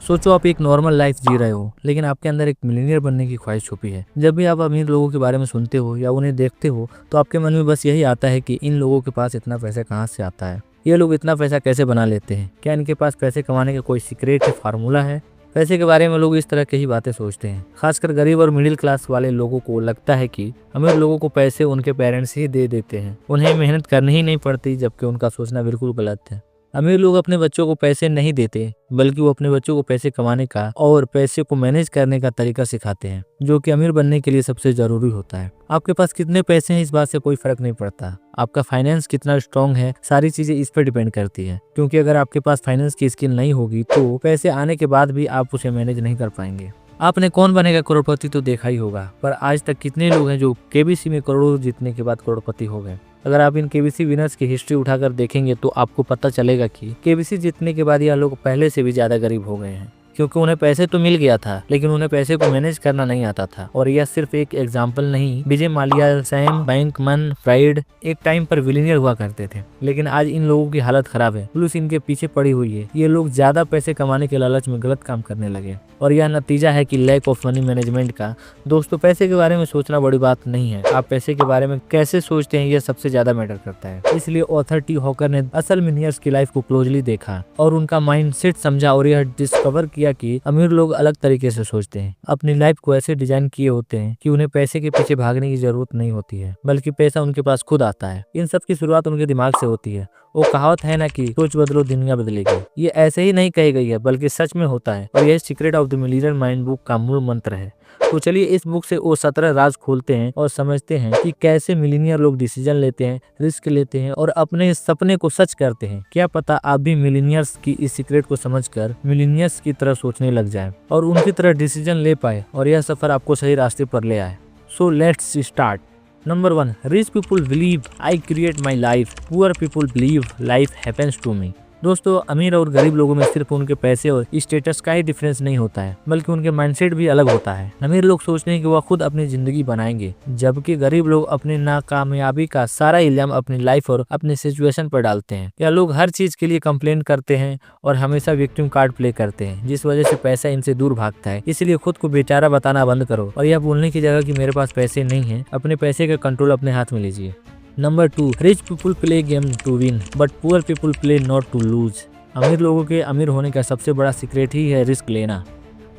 सोचो आप एक नॉर्मल लाइफ जी रहे हो, लेकिन आपके अंदर एक मिलियनियर बनने की ख्वाहिश छुपी है। जब भी आप अमीर लोगों के बारे में सुनते हो या उन्हें देखते हो तो आपके मन में बस यही आता है कि इन लोगों के पास इतना पैसा कहाँ से आता है, ये लोग इतना पैसा कैसे बना लेते हैं, क्या इनके पास पैसे कमाने का कोई सीक्रेट फार्मूला है। पैसे के बारे में लोग इस तरह की ही बातें सोचते हैं। खासकर गरीब और मिडिल क्लास वाले लोगों को लगता है कि अमीर लोगों को पैसे उनके पेरेंट्स ही दे देते हैं, उन्हें मेहनत करनी ही नहीं पड़ती, जबकि उनका सोचना बिल्कुल गलत है। अमीर लोग अपने बच्चों को पैसे नहीं देते, बल्कि वो अपने बच्चों को पैसे कमाने का और पैसे को मैनेज करने का तरीका सिखाते हैं, जो कि अमीर बनने के लिए सबसे जरूरी होता है। आपके पास कितने पैसे हैं इस बात से कोई फर्क नहीं पड़ता, आपका फाइनेंस कितना स्ट्रांग है, सारी चीजें इस पर डिपेंड करती है। क्योंकि अगर आपके पास फाइनेंस की स्किल नहीं होगी तो पैसे आने के बाद भी आप उसे मैनेज नहीं कर पाएंगे। आपने कौन बनेगा करोड़पति तो देखा ही होगा, पर आज तक कितने लोग हैं जो केबीसी में करोड़ों जीतने के बाद करोड़पति हो गए। अगर आप इन केबीसी विनर्स की हिस्ट्री उठाकर देखेंगे तो आपको पता चलेगा कि केबीसी जीतने के बाद यह लोग पहले से भी ज्यादा गरीब हो गए हैं, क्योंकि उन्हें पैसे तो मिल गया था लेकिन उन्हें पैसे को मैनेज करना नहीं आता था। और यह सिर्फ एक एग्जाम्पल नहीं, Vijay Mallya, Sam Bankman fried एक टाइम पर विलियनियर हुआ करते थे, लेकिन आज इन लोगों की हालत खराब है, पुलिस इनके पीछे पड़ी हुई है। ये लोग ज्यादा पैसे कमाने के लालच में गलत काम करने लगे और यह नतीजा है कि लैक ऑफ मनी मैनेजमेंट का। दोस्तों, पैसे के बारे में सोचना बड़ी बात नहीं है, आप पैसे के बारे में कैसे सोचते हैं यह सबसे ज्यादा मैटर करता है। इसलिए ऑथर टी हॉकर ने असल मिलियनियर्स की लाइफ को क्लोजली देखा और उनका माइंडसेट समझा और यह डिस्कवर किया कि अमीर लोग अलग तरीके से सोचते हैं, अपनी लाइफ को ऐसे डिजाइन किए होते हैं कि उन्हें पैसे के पीछे भागने की जरूरत नहीं होती है, बल्कि पैसा उनके पास खुद आता है। इन सब की शुरुआत उनके दिमाग से होती है। वो कहावत है ना कि सोच बदलो दुनिया बदलेगी, ये ऐसे ही नहीं कही गई है बल्कि सच में होता है और यह secret of the millionaire mind book का मूल मंत्र है। तो चलिए इस बुक से वो 17 राज खोलते हैं और समझते हैं कि कैसे मिलियनियर लोग डिसीजन लेते हैं, रिस्क लेते हैं और अपने सपने को सच करते हैं। क्या पता आप भी मिलियनियर्स की इस सीक्रेट को समझकर मिलियनियर्स की तरह सोचने लग जाएं और उनकी तरह डिसीजन ले पाए और यह सफर आपको सही रास्ते पर ले आए। So let's start. Number 1, rich people believe I create my life, poor people believe life happens to me. दोस्तों, अमीर और गरीब लोगों में सिर्फ उनके पैसे और स्टेटस का ही डिफरेंस नहीं होता है, बल्कि उनके माइंडसेट भी अलग होता है। अमीर लोग सोचते हैं कि वह खुद अपनी जिंदगी बनाएंगे, जबकि गरीब लोग अपनी नाकामयाबी का सारा इल्जाम अपनी लाइफ और अपने सिचुएशन पर डालते हैं। या लोग हर चीज के लिए कंप्लेन करते हैं और हमेशा विक्टिम कार्ड प्ले करते हैं, जिस वजह से पैसा इनसे दूर भागता है। इसलिए खुद को बेचारा बताना बंद करो और यह बोलने की जगह कि मेरे पास पैसे नहीं है, अपने पैसे का कंट्रोल अपने हाथ में लीजिए। Number 2, rich people play game to win but poor people play not to lose. अमीर लोगों के अमीर होने का सबसे बड़ा सीक्रेट ही है रिस्क लेना।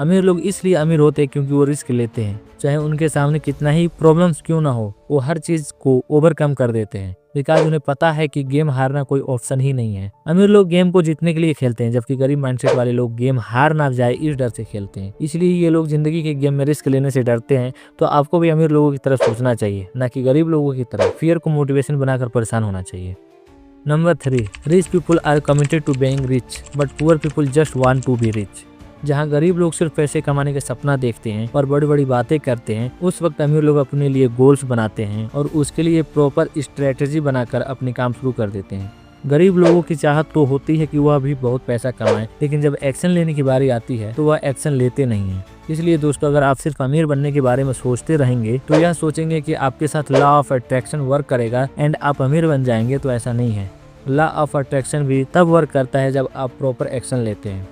अमीर लोग इसलिए अमीर होते हैं क्योंकि वो रिस्क लेते हैं, चाहे उनके सामने कितना ही प्रॉब्लम्स क्यों ना हो, वो हर चीज को ओवरकम कर देते हैं, बिकॉज उन्हें पता है कि गेम हारना कोई ऑप्शन ही नहीं है। अमीर लोग गेम को जीतने के लिए खेलते हैं, जबकि गरीब माइंडसेट वाले लोग गेम हार ना जाए इस डर से खेलते हैं। इसलिए ये लोग जिंदगी के गेम में रिस्क लेने से डरते हैं। तो आपको भी अमीर लोगों की तरह सोचना चाहिए, न कि गरीब लोगों की तरह फियर को मोटिवेशन बनाकर परेशान होना चाहिए। Number 3, rich people are committed to being rich but poor people just want to be rich. जहाँ गरीब लोग सिर्फ पैसे कमाने का सपना देखते हैं और बड़ी बड़ी बातें करते हैं, उस वक्त अमीर लोग अपने लिए गोल्स बनाते हैं और उसके लिए प्रॉपर स्ट्रेटेजी बनाकर अपने काम शुरू कर देते हैं। गरीब लोगों की चाहत तो होती है कि वह भी बहुत पैसा कमाए, लेकिन जब एक्शन लेने की बारी आती है तो वह एक्शन लेते नहीं है। इसलिए दोस्तों, अगर आप सिर्फ अमीर बनने के बारे में सोचते रहेंगे तो यह सोचेंगे कि आपके साथ लॉ ऑफ अट्रैक्शन वर्क करेगा एंड आप अमीर बन जाएंगे, तो ऐसा नहीं है। लॉ ऑफ अट्रैक्शन भी तब वर्क करता है जब आप प्रॉपर एक्शन लेते हैं।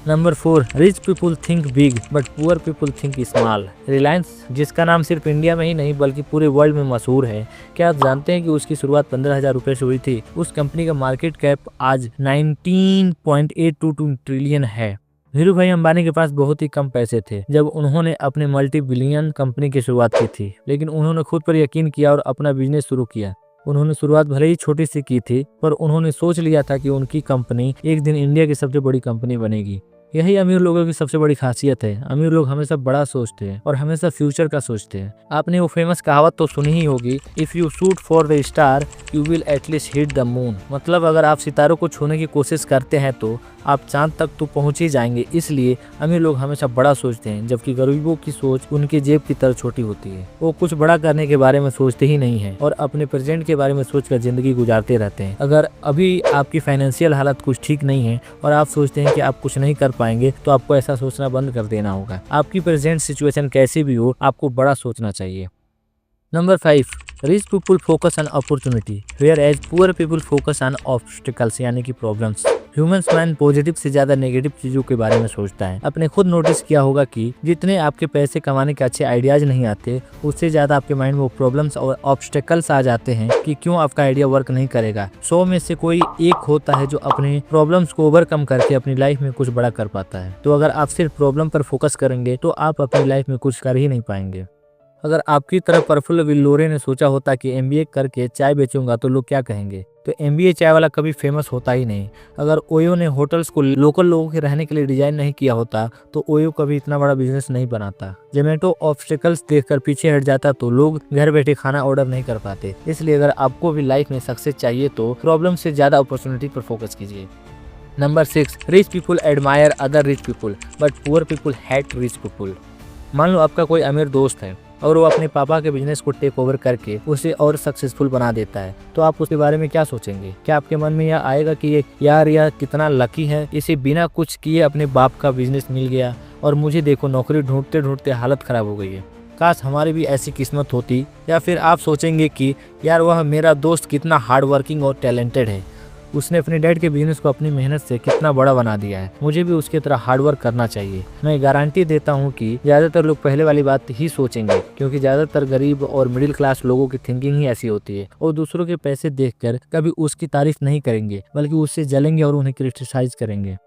Number 4, rich people think big but poor people think small. Reliance, जिसका नाम सिर्फ इंडिया में ही नहीं बल्कि पूरे वर्ल्ड में मशहूर है, क्या आप जानते हैं कि उसकी शुरुआत 15,000 रुपए से हुई थी? उस कंपनी का मार्केट कैप आज 19.822 ट्रिलियन है। धीरू भाई अंबानी के पास बहुत ही कम पैसे थे जब उन्होंने अपने मल्टी बिलियन कंपनी की शुरुआत की थी, लेकिन उन्होंने खुद पर यकीन किया और अपना बिजनेस शुरू किया। उन्होंने शुरुआत भले ही छोटी सी की थी, पर उन्होंने सोच लिया था कि उनकी कंपनी एक दिन इंडिया की सबसे बड़ी कंपनी बनेगी। यही अमीर लोगों की सबसे बड़ी खासियत है। अमीर लोग हमेशा बड़ा सोचते हैं और हमेशा फ्यूचर का सोचते हैं। आपने वो फेमस कहावत तो सुनी ही होगी, if you shoot for the star you will at least hit the moon. मतलब अगर आप सितारों को छूने की कोशिश करते हैं तो आप चांद तक तो पहुंच ही जाएंगे। इसलिए अमीर लोग हमेशा बड़ा सोचते हैं, जबकि गरीबों की सोच उनकी जेब की तरह छोटी होती है। वो कुछ बड़ा करने के बारे में सोचते ही नहीं है और अपने प्रेजेंट के बारे में सोचकर जिंदगी गुजारते रहते हैं। अगर अभी आपकी फाइनेंशियल हालत कुछ ठीक नहीं है और आप सोचते हैं कि आप कुछ नहीं कर पाएंगे, तो आपको ऐसा सोचना बंद कर देना होगा। आपकी प्रेजेंट सिचुएशन कैसी भी हो, आपको बड़ा सोचना चाहिए। Number 5, rich people focus on opportunity whereas poor people focus on obstacles, यानी कि प्रॉब्लम्स। ह्यूमंस माइंड पॉजिटिव से ज्यादा नेगेटिव चीजों के बारे में सोचता है। आपने खुद नोटिस किया होगा कि जितने आपके पैसे कमाने के अच्छे आइडियाज नहीं आते, उससे ज्यादा आपके माइंड में वो प्रॉब्लम्स और ऑब्स्टेकल्स आ जाते हैं कि क्यों आपका आइडिया वर्क नहीं करेगा। 100 में से कोई एक होता है जो अपने प्रॉब्लम्स को ओवरकम करके अपनी लाइफ में कुछ बड़ा कर पाता है। तो अगर आप सिर्फ प्रॉब्लम पर फोकस करेंगे तो आप अपनी लाइफ में कुछ कर ही नहीं पाएंगे। अगर आपकी तरह प्रफुल्ल विल्लोरे ने सोचा होता कि एमबीए करके चाय बेचूंगा तो लोग क्या कहेंगे, तो एमबीए चाय वाला कभी फेमस होता ही नहीं। अगर ओयो ने होटल्स को लोकल लोगों के रहने के लिए डिजाइन नहीं किया होता तो ओयो कभी इतना बड़ा बिजनेस नहीं बनाता। जोमेटो ऑब्स्टिकल्स देखकर पीछे हट जाता तो लोग घर बैठे खाना ऑर्डर नहीं कर पाते। इसलिए अगर आपको भी लाइफ में सक्सेस चाहिए तो प्रॉब्लम से ज्यादा अपॉर्चुनिटी पर फोकस कीजिए। Number 6, rich people admire other rich people but poor people hate rich people. मान लो आपका कोई अमीर दोस्त है और वो अपने पापा के बिजनेस को टेक ओवर करके उसे और सक्सेसफुल बना देता है, तो आप उसके बारे में क्या सोचेंगे? क्या आपके मन में यह आएगा कि यार यह कितना लकी है, इसे बिना कुछ किए अपने बाप का बिजनेस मिल गया और मुझे देखो नौकरी ढूंढते ढूंढते हालत खराब हो गई है, काश हमारी भी ऐसी किस्मत होती? या फिर आप सोचेंगे कि यार वह मेरा दोस्त कितना हार्ड वर्किंग और टैलेंटेड है, उसने अपने डैड के बिजनेस को अपनी मेहनत से कितना बड़ा बना दिया है, मुझे भी उसके तरह हार्ड वर्क करना चाहिए। मैं गारंटी देता हूँ कि ज्यादातर लोग पहले वाली बात ही सोचेंगे, क्योंकि ज्यादातर गरीब और मिडिल क्लास लोगों की थिंकिंग ही ऐसी होती है और दूसरों के पैसे देखकर कभी उसकी तारीफ नहीं करेंगे बल्कि उससे जलेंगे और उन्हें क्रिटिसाइज करेंगे।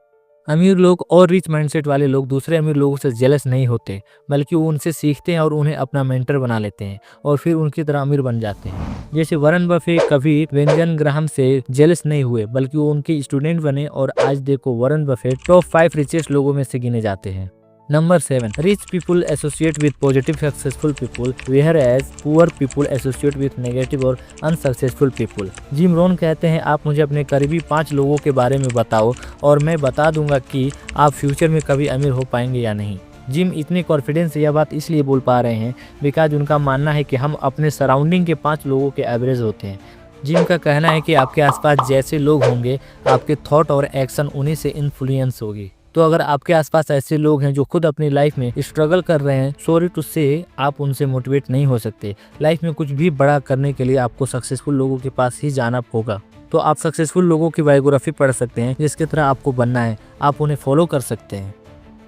अमीर लोग और रिच माइंडसेट वाले लोग दूसरे अमीर लोगों से जेलस नहीं होते, बल्कि वो उनसे सीखते हैं और उन्हें अपना मेंटर बना लेते हैं और फिर उनकी तरह अमीर बन जाते हैं। जैसे वॉरेन बफे कभी बेंजामिन ग्राहम से जेलस नहीं हुए बल्कि वो उनके स्टूडेंट बने और आज देखो वॉरेन बफे टॉप 5 रिचेस्ट लोगों में से गिने जाते हैं। Number 7, rich people associate with positive successful people whereas poor people associate with negative और अनसक्सेसफुल पीपुल। जिम रोन कहते हैं आप मुझे अपने करीबी 5 लोगों के बारे में बताओ और मैं बता दूंगा कि आप फ्यूचर में कभी अमीर हो पाएंगे या नहीं। जिम इतने कॉन्फिडेंस से यह बात इसलिए बोल पा रहे हैं बिकॉज उनका मानना है कि हम अपने सराउंडिंग के 5 लोगों के एवरेज होते हैं। जिम का कहना है कि आपके आसपास जैसे लोग होंगे आपके थॉट और एक्शन उन्हीं से इन्फ्लुएंस होगी। तो अगर आपके आसपास ऐसे लोग हैं जो खुद अपनी लाइफ में स्ट्रगल कर रहे हैं, सॉरी टू से आप उनसे मोटिवेट नहीं हो सकते। लाइफ में कुछ भी बड़ा करने के लिए आपको सक्सेसफुल लोगों के पास ही जाना होगा। तो आप सक्सेसफुल लोगों की बायोग्राफी पढ़ सकते हैं, जिसकी तरह आपको बनना है, आप उन्हें फॉलो कर सकते हैं।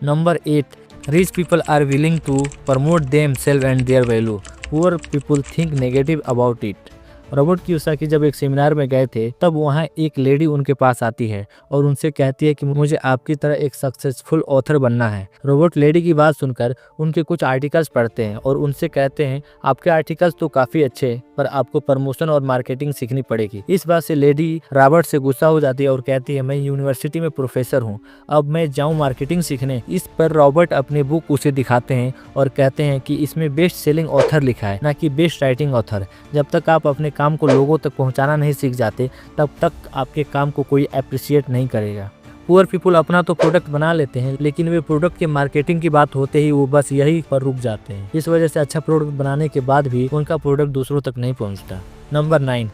Number 8, rich people are willing to promote themself and their value, poor people think negative about it. Robert Kiyosaki जब एक सेमिनार में गए थे तब वहाँ एक लेडी उनके पास आती है और उनसे कहती है कि मुझे आपकी तरह एक सक्सेसफुल ऑथर बनना है। रॉबर्ट लेडी की बात सुनकर उनके कुछ आर्टिकल्स पढ़ते हैं और उनसे कहते हैं आपके आर्टिकल्स तो काफी अच्छे हैं पर आपको प्रमोशन और मार्केटिंग सीखनी पड़ेगी। इस बात से लेडी रॉबर्ट से गुस्सा हो जाती है और कहती है मैं यूनिवर्सिटी में प्रोफेसर हूँ, अब मैं जाऊँ मार्केटिंग सीखने। इस पर रॉबर्ट अपने बुक उसे दिखाते हैं और कहते हैं कि इसमें बेस्ट सेलिंग ऑथर लिखा है, ना कि बेस्ट राइटिंग ऑथर। जब तक आप अपने काम को लोगों तक पहुंचाना नहीं सीख जाते तब तक आपके काम को कोई अप्रिशिएट नहीं करेगा। पुअर पीपुल अपना तो प्रोडक्ट बना लेते हैं लेकिन वे प्रोडक्ट के मार्केटिंग की बात होते ही वो बस यही पर रुक जाते हैं। इस वजह से अच्छा प्रोडक्ट बनाने के बाद भी उनका प्रोडक्ट दूसरों तक नहीं पहुंचता। Number 9,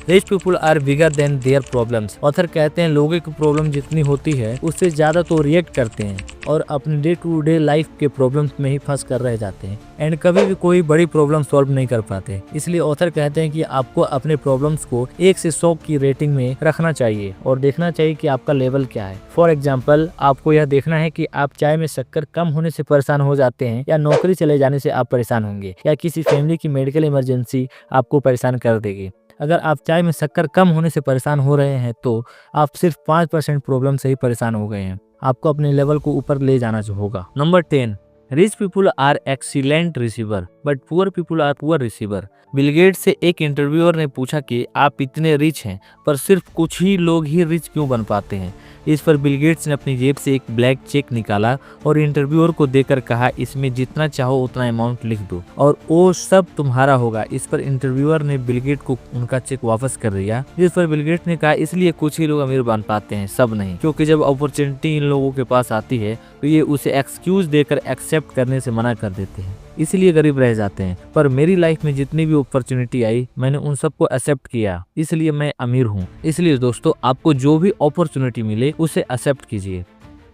rich people are bigger than their problems. Author कहते हैं लोगों की प्रॉब्लम जितनी होती है उससे ज्यादा तो रिएक्ट करते हैं और अपने डे टू डे लाइफ के प्रॉब्लम्स में ही फंस कर रह जाते हैं एंड कभी भी कोई बड़ी प्रॉब्लम सॉल्व नहीं कर पाते। इसलिए ऑथर कहते हैं कि आपको अपने प्रॉब्लम्स को 1 से 100 की रेटिंग में रखना चाहिए और देखना चाहिए कि आपका लेवल क्या है। फॉर एग्जाम्पल, आपको यह देखना है कि आप चाय में शक्कर कम होने से परेशान हो जाते हैं या नौकरी चले जाने से आप परेशान होंगे या किसी फैमिली की मेडिकल इमरजेंसी आपको परेशान कर देगी। अगर आप चाय में शक्कर कम होने से परेशान हो रहे हैं तो आप सिर्फ 5% प्रॉब्लम से ही परेशान हो गए हैं। आपको अपने लेवल को ऊपर ले जाना होगा। Number 10, rich people are excellent receiver but poor people are poor receiver. Bill Gates से एक इंटरव्यूअर ने पूछा कि आप इतने रिच हैं पर सिर्फ कुछ ही लोग ही रिच क्यों बन पाते हैं। इस पर बिल गेट्स ने अपनी जेब से एक ब्लैक चेक निकाला और इंटरव्यूअर को देकर कहा इसमें जितना चाहो उतना अमाउंट लिख दो और वो सब तुम्हारा होगा। इस पर इंटरव्यूअर ने बिल गेट को उनका चेक वापस कर दिया, जिस पर बिल गेट्स ने कहा इसलिए कुछ ही लोग अमीर बन पाते हैं, सब नहीं। क्योंकि जब अपॉर्चुनिटी इन लोगों के पास आती है तो ये उसे एक्सक्यूज देकर एक्सेप्ट करने से मना कर देते हैं, इसलिए गरीब रह जाते हैं। पर मेरी लाइफ में जितनी भी अपॉर्चुनिटी आई मैंने उन सबको एक्सेप्ट किया, इसलिए मैं अमीर हूँ। इसलिए दोस्तों आपको जो भी अपॉर्चुनिटी मिले उसे एक्सेप्ट कीजिए।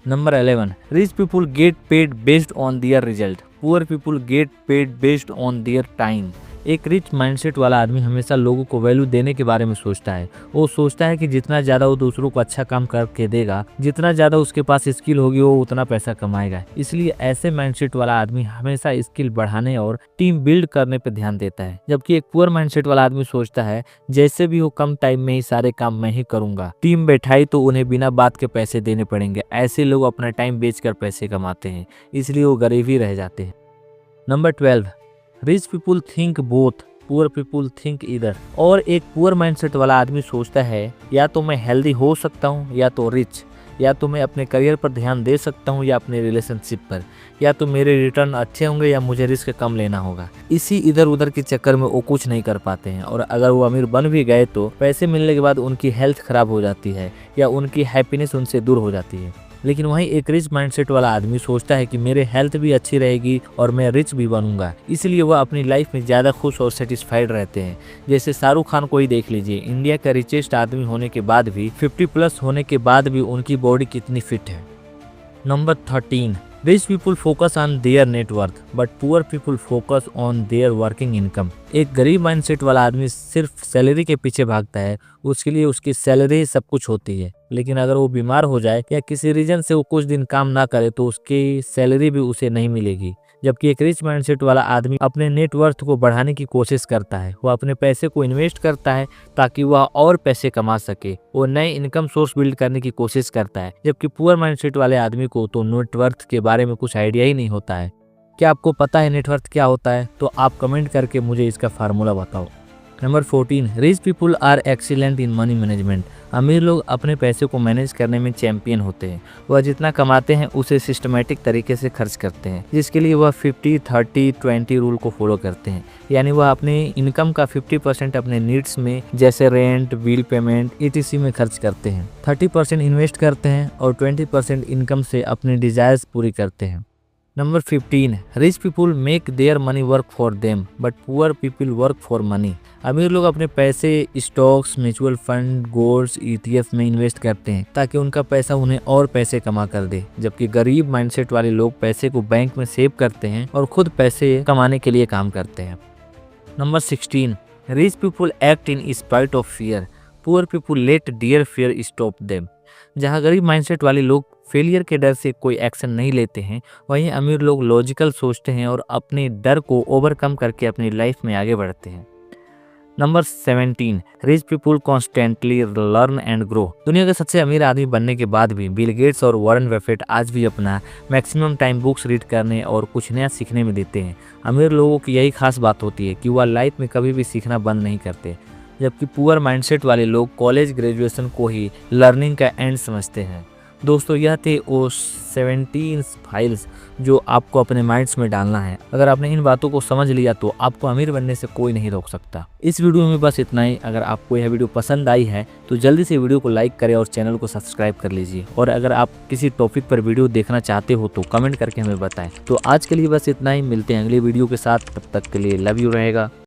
Number 11, rich people get paid based on their result, poor people get paid based on their time. एक रिच माइंडसेट वाला आदमी हमेशा लोगों को वैल्यू देने के बारे में सोचता है। वो सोचता है कि जितना ज़्यादा वो दूसरों को अच्छा काम करके देगा, जितना ज़्यादा उसके पास स्किल होगी वो उतना पैसा कमाएगा। इसलिए ऐसे माइंडसेट वाला आदमी हमेशा स्किल बढ़ाने और टीम बिल्ड करने पर ध्यान देता है। जबकि एक पुअर माइंडसेट वाला आदमी सोचता है जैसे भी हो कम टाइम में ही सारे काम मैं ही करूंगा, टीम बैठाई तो उन्हें बिना बात के पैसे देने पड़ेंगे। ऐसे लोग अपना टाइम बेचकर पैसे कमाते हैं, इसलिए वो गरीब ही रह जाते हैं। Number 12, rich people think both, poor people think either. और एक पुअर माइंडसेट वाला आदमी सोचता है या तो मैं हेल्दी हो सकता हूँ या तो रिच, या तो मैं अपने करियर पर ध्यान दे सकता हूँ या अपने रिलेशनशिप पर, या तो मेरे रिटर्न अच्छे होंगे या मुझे रिस्क कम लेना होगा। इसी इधर उधर के चक्कर में वो कुछ नहीं कर पाते हैं, और अगर वो अमीर बन भी गए तो पैसे मिलने के बाद उनकी हेल्थ खराब हो जाती है या उनकी हैप्पीनेस उनसे दूर हो जाती है। लेकिन वहीं एक रिच माइंडसेट वाला आदमी सोचता है कि मेरे हेल्थ भी अच्छी रहेगी और मैं रिच भी बनूंगा, इसलिए वह अपनी लाइफ में ज़्यादा खुश और सेटिस्फाइड रहते हैं। जैसे शाहरुख खान को ही देख लीजिए, इंडिया का रिचेस्ट आदमी होने के बाद भी 50+ होने के बाद भी उनकी बॉडी कितनी फिट है। Number 13, rich people focus on their net worth but poor people focus on their working income. एक गरीब माइंडसेट वाला आदमी सिर्फ सैलरी के पीछे भागता है, उसके लिए उसकी सैलरी ही सब कुछ होती है। लेकिन अगर वो बीमार हो जाए या किसी रीजन से वो कुछ दिन काम ना करे तो उसकी सैलरी भी उसे नहीं मिलेगी। जबकि एक रिच माइंडसेट वाला आदमी अपने नेटवर्थ को बढ़ाने की कोशिश करता है, वो अपने पैसे को इन्वेस्ट करता है ताकि वह और पैसे कमा सके, वो नए इनकम सोर्स बिल्ड करने की कोशिश करता है। जबकि पुअर माइंडसेट वाले आदमी को तो नेटवर्थ के बारे में कुछ आइडिया ही नहीं होता है। क्या आपको पता है नेटवर्थ क्या होता है? तो आप कमेंट करके मुझे इसका फार्मूला बताओ। Number 14, rich people are excellent in money management. अमीर लोग अपने पैसे को मैनेज करने में चैंपियन होते हैं। वह जितना कमाते हैं उसे सिस्टमेटिक तरीके से खर्च करते हैं, जिसके लिए वह 50-30-20 रूल को फॉलो करते हैं। यानी वह अपने इनकम का 50% अपने नीड्स में जैसे रेंट, बिल पेमेंट etc में खर्च करते हैं, 30% इन्वेस्ट करते हैं और 20% इनकम से अपनी डिजायर्स पूरी करते हैं। Number 15, rich people make their money work for them but poor people work for money. अमीर लोग अपने पैसे stocks, mutual fund, golds, ETF में इन्वेस्ट करते हैं ताकि उनका पैसा उन्हें और पैसे कमा कर दे। जबकि गरीब माइंडसेट वाले लोग पैसे को बैंक में सेव करते हैं और खुद पैसे कमाने के लिए काम करते हैं। Number 16, rich people act in spite of fear, poor people let their fear stop them. जहाँ गरीब माइंडसेट वाले लोग फेलियर के डर से कोई एक्शन नहीं लेते हैं, वहीं अमीर लोग लॉजिकल सोचते हैं और अपने डर को ओवरकम करके अपनी लाइफ में आगे बढ़ते हैं। Number 17, rich people constantly learn and grow. दुनिया के सबसे अमीर आदमी बनने के बाद भी बिल गेट्स और वॉरेन बफेट आज भी अपना मैक्सिमम टाइम बुक्स रीड करने और कुछ नया सीखने में देते हैं। अमीर लोगों की यही खास बात होती है कि वह लाइफ में कभी भी सीखना बंद नहीं करते, जबकि पुअर माइंडसेट वाले लोग कॉलेज ग्रेजुएशन को ही लर्निंग का एंड समझते हैं। दोस्तों, यह थे वो 17 फाइल्स जो आपको अपने माइंड्स में डालना है। अगर आपने इन बातों को समझ लिया तो आपको अमीर बनने से कोई नहीं रोक सकता। इस वीडियो में बस इतना ही। अगर आपको यह वीडियो पसंद आई है तो जल्दी से वीडियो को लाइक करें और चैनल को सब्सक्राइब कर लीजिए। और अगर आप किसी टॉपिक पर वीडियो देखना चाहते हो तो कमेंट करके हमें बताएं। तो आज के लिए बस इतना ही, मिलते हैं अगली वीडियो के साथ। तब तक के लिए लव यू रहेगा।